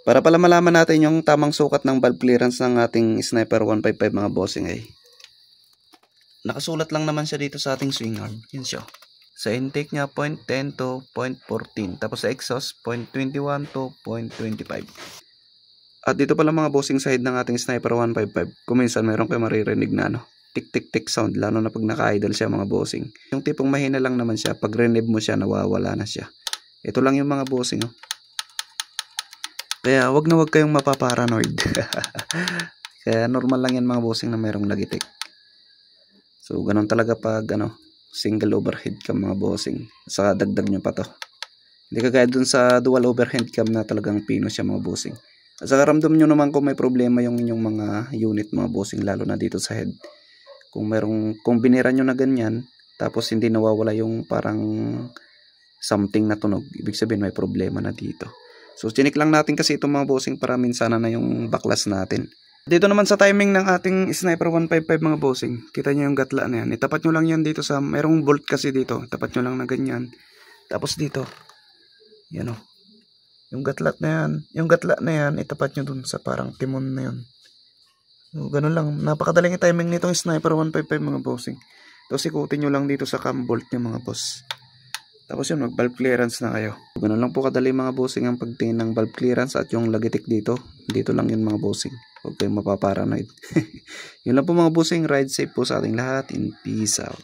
Para pala malaman natin yung tamang sukat ng valve clearance ng ating Sniper 155 mga bossing ay nakasulat lang naman siya dito sa ating swing arm. Yun siya. Sa intake niya 0.10 to 0.14. Tapos sa exhaust 0.21 to 0.25. At dito pala mga bossing side ng ating Sniper 155. Kung minsan mayroon kayo maririnig na tik tik tik sound. Lalo na pag naka-idle siya mga bossing. Yung tipong mahina lang naman siya. Pag renew mo siya nawawala na siya. Ito lang yung mga bossing. Kaya wag na wag kayong mapaparanoid. Kaya normal lang yan mga bossing na mayroong lagitik. So ganun talaga pag single overhead cam mga bossing. Saka dagdag nyo pa to. Hindi kagaya dun sa dual overhead cam na talagang pino siya mga bossing. At saka ramdam nyo naman kung may problema yung inyong mga unit mga bossing, lalo na dito sa head. Kung binira nyo na ganyan, tapos hindi nawawala yung parang something na tunog, ibig sabihin may problema na dito. So chinik lang natin kasi itong mga bossing para minsana na yung baklas natin. Dito naman sa timing ng ating Sniper 155 mga bossing, kita nyo yung gatla na yan. Itapat nyo lang yan dito sa, mayroong bolt kasi dito, tapat nyo lang na ganyan. Tapos dito, yan o. Yung gatla na yan, itapat nyo dun sa parang timon na yun. So ganun lang, napakadaling timing nitong Sniper 155 mga bossing. Tapos ikutin nyo lang dito sa cam bolt nyo mga boss. Tapos yun, mag-valve clearance na kayo. Ganun lang po kadali mga bossing ang pagtingin ng valve clearance at yung lagitik dito. Dito lang yun mga bossing. Huwag kayong mapaparanoid. Yun lang po mga bossing. Ride safe po sa ating lahat. In peace out.